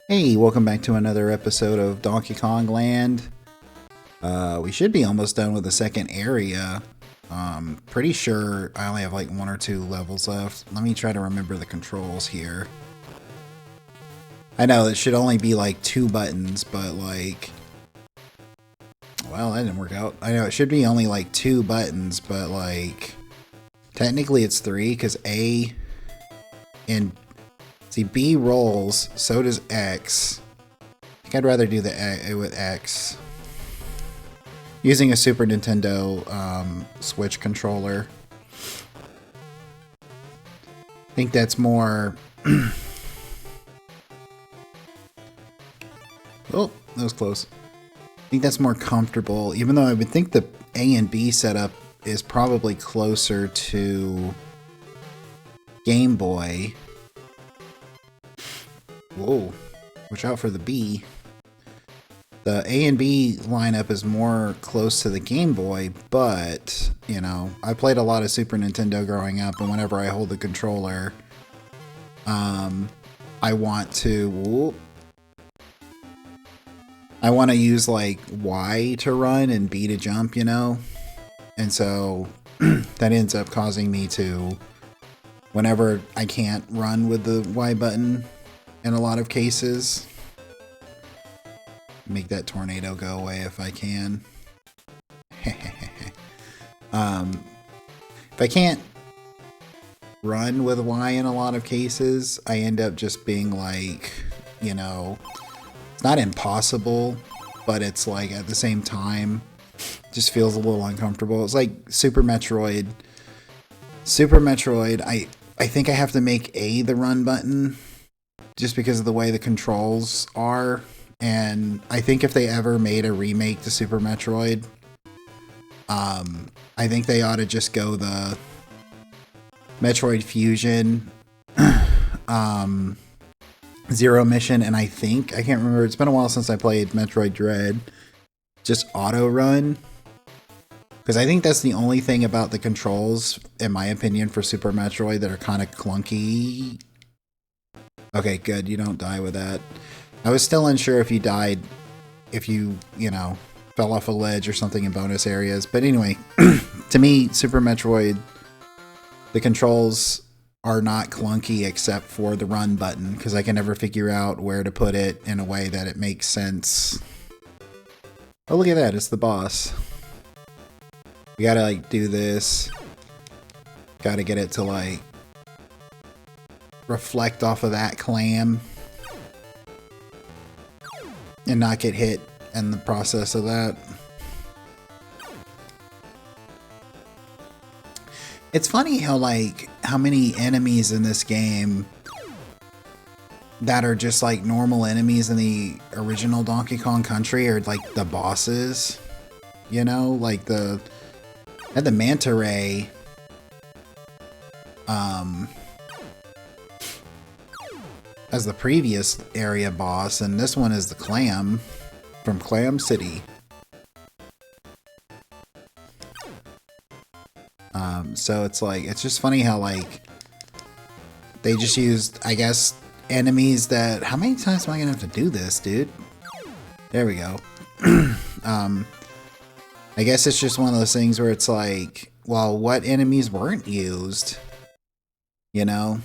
Hey, welcome back to another episode of Donkey Kong Land. We should be almost done with the second area. Pretty sure I only have like one or two levels left. Let me try to remember the controls here. I know it should only be like two buttons, but like... Well, that didn't work out. I know it should be only like two buttons, but like... Technically it's three, because A and... See, B rolls, so does X. I think I'd rather do the A with X. Using a Super Nintendo Switch controller. I think that's more... Oh, that was close. I think that's more comfortable, even though I would think the A and B setup is probably closer to Game Boy. Whoa, watch out for the B. The A and B lineup is more close to the Game Boy, but, you know, I played a lot of Super Nintendo growing up, and whenever I hold the controller, I want to... I want to use, like, Y to run and B to jump, you know? And so, that ends up causing me to... Whenever I can't run with the Y button... In a lot of cases, make that tornado go away if I can. If I can't run with Y in a lot of cases, I end up just being like, you know, it's not impossible, but it's like at the same time, just feels a little uncomfortable. It's like Super Metroid. Super Metroid, I think I have to make A the run button. Just because of the way the controls are. And I think if they ever made a remake to Super Metroid, I think they ought to just go the Metroid Fusion Zero Mission, and I can't remember, it's been a while since I played Metroid Dread, just auto run. Because I think that's the only thing about the controls, in my opinion, for Super Metroid that are kind of clunky. Okay, good. You don't die with that. I was still unsure if you died, if you know, fell off a ledge or something in bonus areas. But anyway, to me, Super Metroid, the controls are not clunky except for the run button, because I can never figure out where to put it in a way that it makes sense. Oh, look at that. It's the boss. We gotta, like, do this. Gotta get it to, like, reflect off of that clam and not get hit in the process of that. It's funny how, like, how many enemies in this game that are just like normal enemies in the original Donkey Kong Country are like the bosses, you know, like the manta ray as the previous area boss, and this one is the clam from Clam City. So it's like, it's just funny how like they just used, I guess, enemies that... How many times am I gonna have to do this, dude? There we go. I guess it's just one of those things where it's like, well, what enemies weren't used? You know?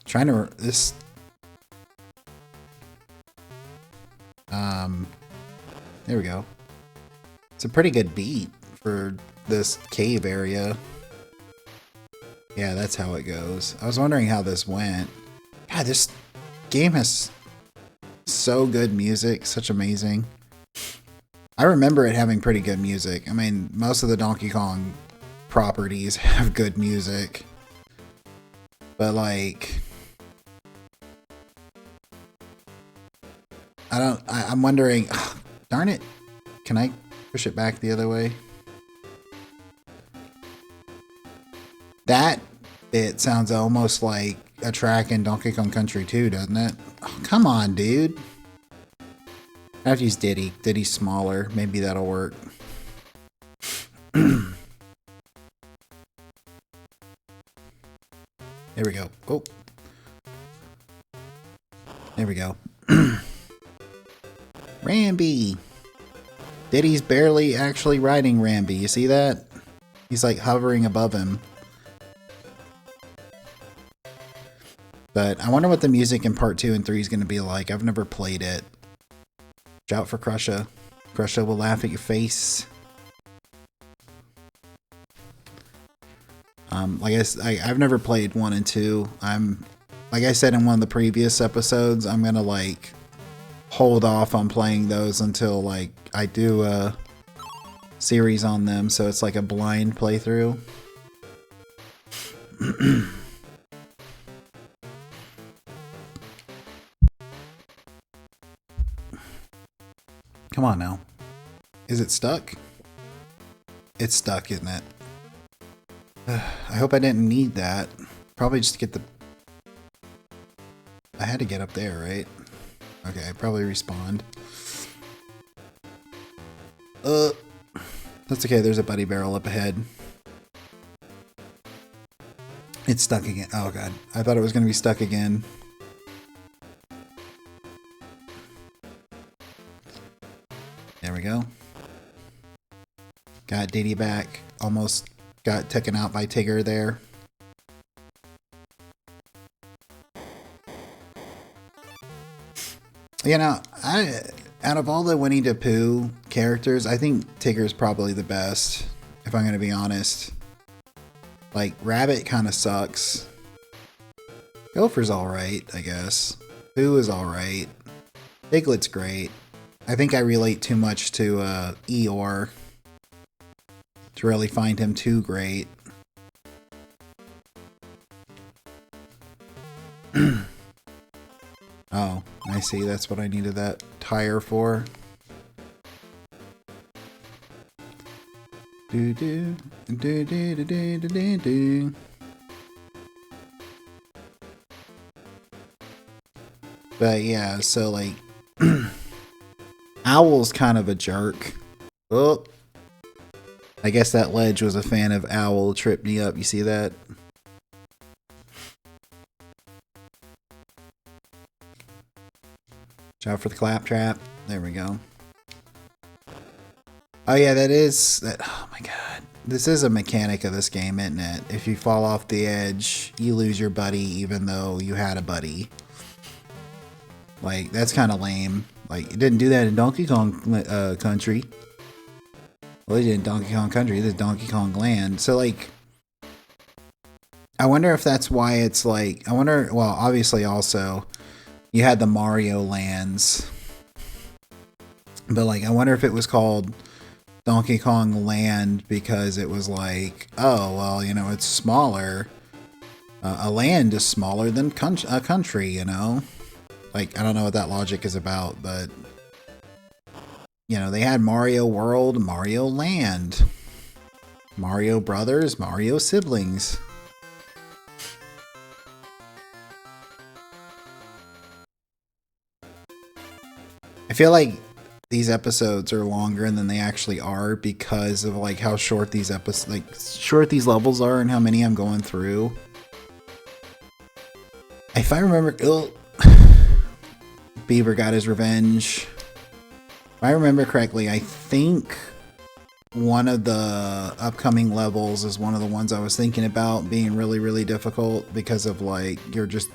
Trying to... This... There we go. It's a pretty good beat for this cave area. Yeah, that's how it goes. I was wondering how this went. God, this game has so good music, such amazing. I remember it having pretty good music. I mean, most of the Donkey Kong properties have good music. But like... I'm wondering... Ugh, darn it. Can I push it back the other way? That bit sounds almost like a track in Donkey Kong Country 2, doesn't it? Oh, come on, dude. I have to use Diddy. Diddy's smaller. Maybe that'll work. There we go. Oh. There we go. Rambi! Diddy's barely actually riding Rambi. You see that? He's like hovering above him. But I wonder what the music in part 2 and 3 is going to be like. I've never played it. Watch out for Crusha. Crusha will laugh at your face. I've never played 1 and 2. Like I said in one of the previous episodes, I'm gonna like hold off on playing those until like I do a series on them, so it's like a blind playthrough. Come on now. Is it stuck? It's stuck, isn't it? I hope I didn't need that. Probably just to get the... I had to get up there, right? Okay, I probably respawned. That's okay, there's a buddy barrel up ahead. It's stuck again. Oh god, I thought it was going to be stuck again. There we go. Got Diddy back. Almost got taken out by Tigger there. You know, out of all the Winnie the Pooh characters, I think Tigger's probably the best, if I'm going to be honest. Like, Rabbit kind of sucks. Gopher's alright, I guess. Pooh is alright. Piglet's great. I think I relate too much to Eeyore to really find him too great. Oh, I see. That's what I needed that tire for. Do do do do do do do do. But yeah, so like Owl's kind of a jerk. Oh, I guess that ledge was a fan of Owl. Tripped me up. You see that? Watch out for the claptrap. There we go. Oh yeah, that is that. Oh my god, this is a mechanic of this game, isn't it? If you fall off the edge, you lose your buddy, even though you had a buddy. Like, that's kind of lame. Like, it didn't do that in Donkey Kong Country. Well, it did in Donkey Kong Country. This is Donkey Kong Land. So, like, I wonder if that's why it's like... I wonder... Well, obviously, also, you had the Mario lands. But, like, I wonder if it was called Donkey Kong Land because it was like, oh, well, you know, it's smaller. A land is smaller than a country, you know? Like, I don't know what that logic is about, but... You know, they had Mario World, Mario Land. Mario Brothers, Mario Siblings. I feel like these episodes are longer than they actually are because of like how short these episodes, like short these levels are and how many I'm going through. If I remember, Beaver got his revenge. If I remember correctly, I think one of the upcoming levels is one of the ones I was thinking about being really, really difficult because of like, you're just,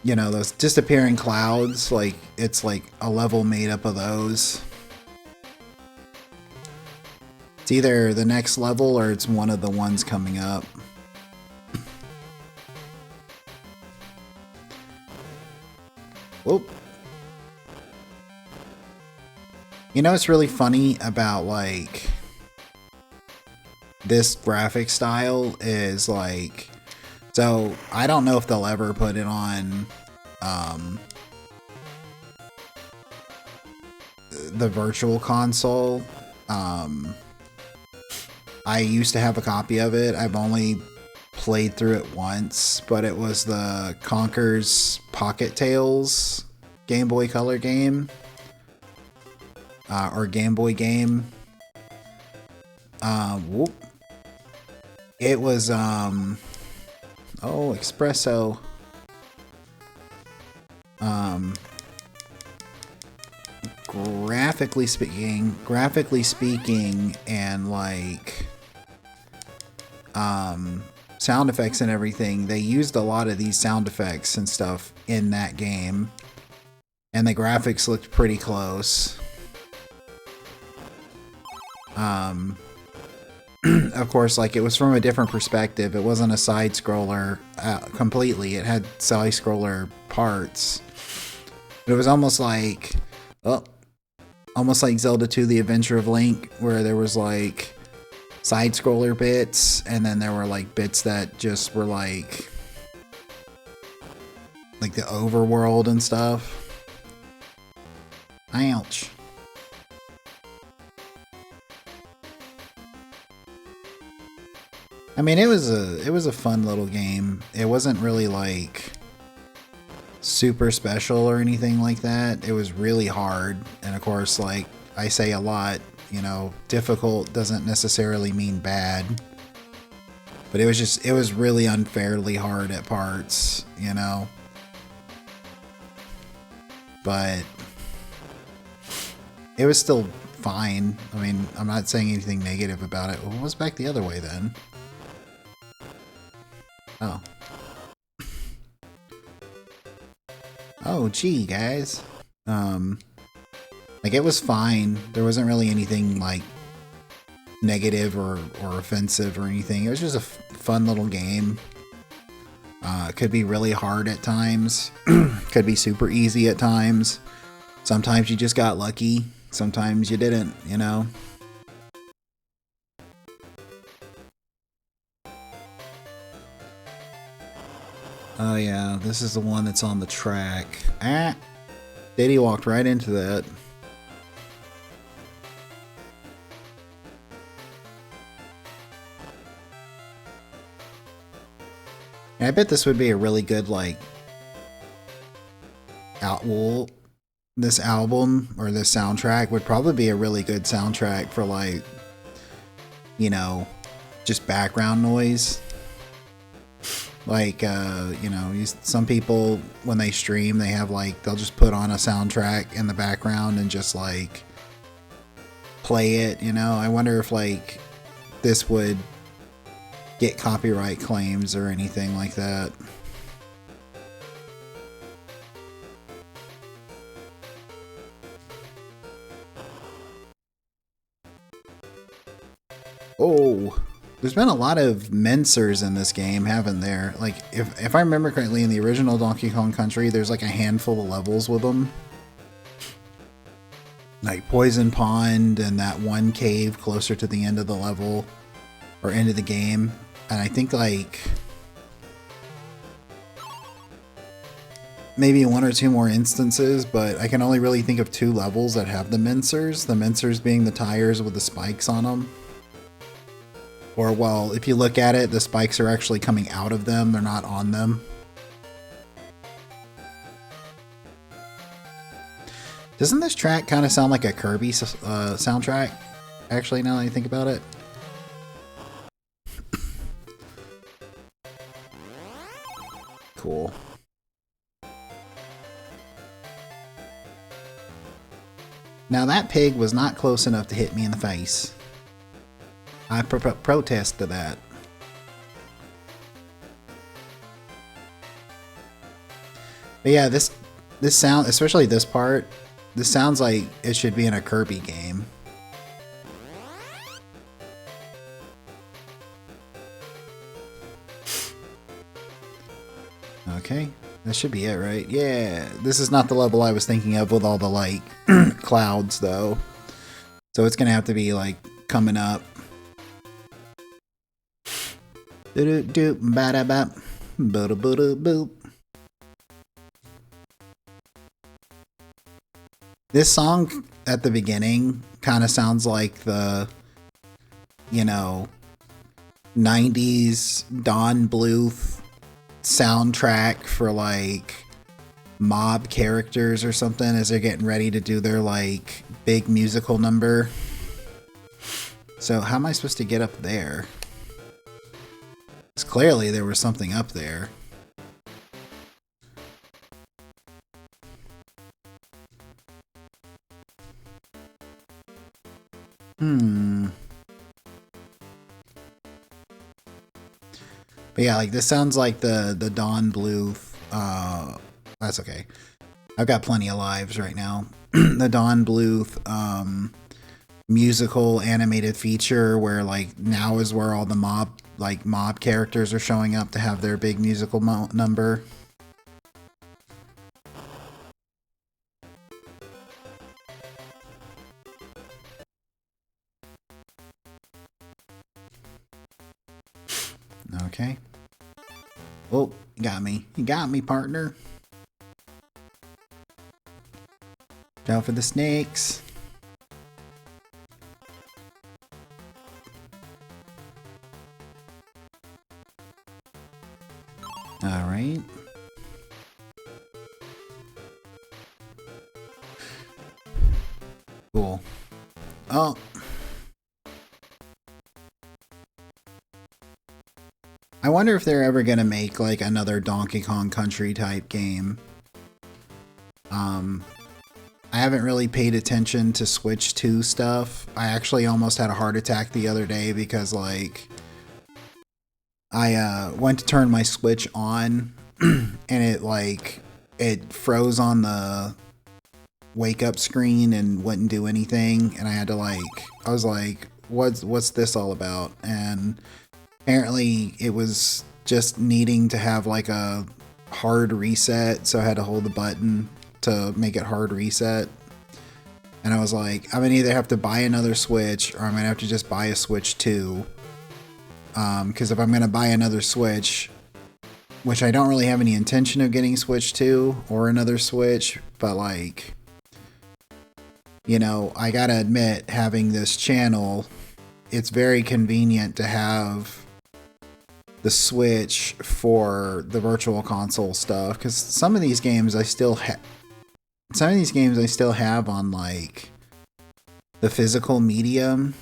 you know, those disappearing clouds, like, it's like a level made up of those. It's either the next level or it's one of the ones coming up. Whoop. You know what's really funny about, like, this graphic style is, like... So, I don't know if they'll ever put it on, the Virtual Console. I used to have a copy of it. I've only played through it once, but it was the Conker's Pocket Tales Game Boy Color game. Or Game Boy game. Whoop. It was, oh, Espresso. Graphically speaking, and like, sound effects and everything, they used a lot of these sound effects and stuff in that game. And the graphics looked pretty close. Of course, like, it was from a different perspective. It wasn't a side scroller completely. It had side scroller parts. But it was almost like, almost like Zelda 2: The Adventure of Link, where there was like side scroller bits, and then there were like bits that just were like the overworld and stuff. Ouch. I mean, it was a fun little game. It wasn't really like super special or anything like that. It was really hard, and of course, like I say a lot, you know, difficult doesn't necessarily mean bad. But it was really unfairly hard at parts, you know. But it was still fine. I mean, I'm not saying anything negative about it. Well, what's back the other way then? Oh. Oh, gee, guys. Like, it was fine. There wasn't really anything, like, negative or offensive or anything. It was just a fun little game. It could be really hard at times. Could be super easy at times. Sometimes you just got lucky. Sometimes you didn't, you know? Oh yeah, this is the one that's on the track. Ah! Diddy walked right into that. And I bet this would be a really good, like, this album or this soundtrack would probably be a really good soundtrack for, like, you know, just background noise. Like, you know, some people, when they stream, they have, like, they'll just put on a soundtrack in the background and just, like, play it, you know? I wonder if, like, this would get copyright claims or anything like that. Oh, there's been a lot of Mincers in this game, haven't there? Like, if I remember correctly, in the original Donkey Kong Country, there's like a handful of levels with them. Like Poison Pond and that one cave closer to the end of the level, or end of the game. And I think, like, maybe one or two more instances, but I can only really think of 2 levels that have the Mincers. The Mincers being the tires with the spikes on them. Or, well, if you look at it, the spikes are actually coming out of them. They're not on them. Doesn't this track kind of sound like a Kirby soundtrack? Actually, now that I think about it. Cool. Now that pig was not close enough to hit me in the face. I protest to that. But yeah, this sound, especially this part, this sounds like it should be in a Kirby game. Okay, that should be it, right? Yeah, this is not the level I was thinking of with all the, like, clouds, though. So it's gonna have to be, like, coming up. Do ba da ba ba da boop. This song at the beginning kind of sounds like the, you know, 90s Don Bluth soundtrack for, like, mob characters or something as they're getting ready to do their, like, big musical number. So how am I supposed to get up there? Because clearly there was something up there. But yeah, like this sounds like the Dawn Blue. That's okay. I've got plenty of lives right now. The Dawn Bluth musical animated feature where like now is where all the mob characters are showing up to have their big musical number. Okay. Oh, you got me. You got me, partner. Down for the snakes. All right. Cool. Oh. I wonder if they're ever gonna make like another Donkey Kong Country type game. I haven't really paid attention to Switch 2 stuff. I actually almost had a heart attack the other day because like I went to turn my Switch on and it froze on the wake up screen and wouldn't do anything, and I had to I was like, what's this all about? And apparently it was just needing to have like a hard reset, so I had to hold the button to make it hard reset. And I was like, I'm gonna either have to buy another Switch or I'm gonna have to just buy a Switch 2. Because if I'm gonna buy another Switch, which I don't really have any intention of getting Switch 2 or another Switch, but like, you know, I gotta admit, having this channel, it's very convenient to have the Switch for the virtual console stuff, because some of these games I still have on like the physical medium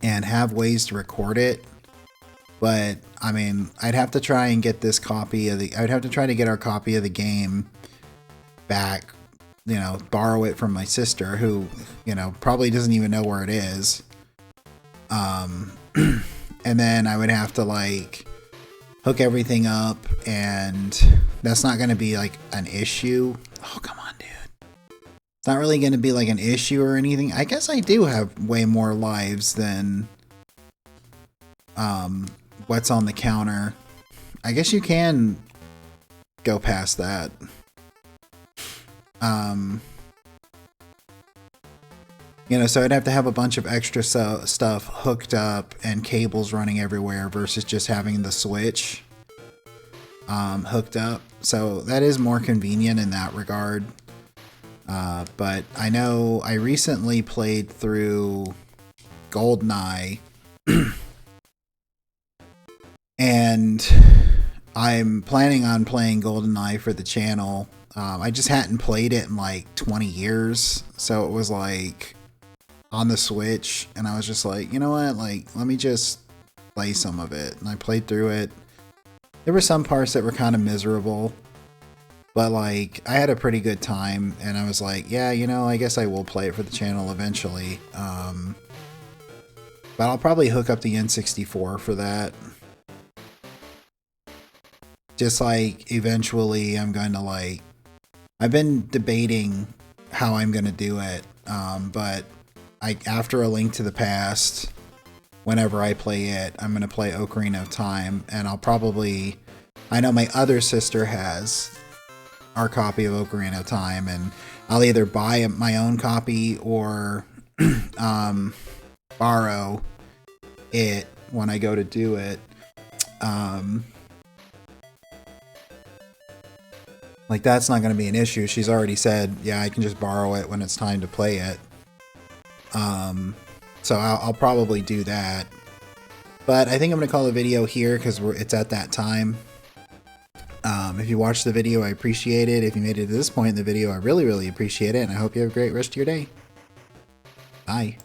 and have ways to record it. But I mean, I'd have to try and get this copy of I'd have to try to get our copy of the game back, you know, borrow it from my sister who, you know, probably doesn't even know where it is. And then I would have to like hook everything up, and that's not going to be like an issue. Oh, come on, dude. It's not really going to be like an issue or anything. I guess I do have way more lives than what's on the counter. I guess you can go past that. You know, so I'd have to have a bunch of extra stuff hooked up and cables running everywhere versus just having the Switch hooked up. So that is more convenient in that regard. But I know I recently played through GoldenEye and I'm planning on playing GoldenEye for the channel. I just hadn't played it in like 20 years. So it was like on the Switch, and I was just like, you know what, like, let me just play some of it. And I played through it. There were some parts that were kind of miserable, but like, I had a pretty good time, and I was like, yeah, you know, I guess I will play it for the channel eventually. But I'll probably hook up the N64 for that. Just like, eventually I'm going to like, I've been debating how I'm going to do it, but after A Link to the Past, whenever I play it, I'm going to play Ocarina of Time, and I'll probably, I know my other sister has our copy of Ocarina of Time, and I'll either buy my own copy or borrow it when I go to do it. Like, that's not going to be an issue. She's already said, yeah, I can just borrow it when it's time to play it. So I'll probably do that, but I think I'm going to call the video here because it's at that time. If you watched the video, I appreciate it. If you made it to this point in the video, I really, really appreciate it. And I hope you have a great rest of your day. Bye.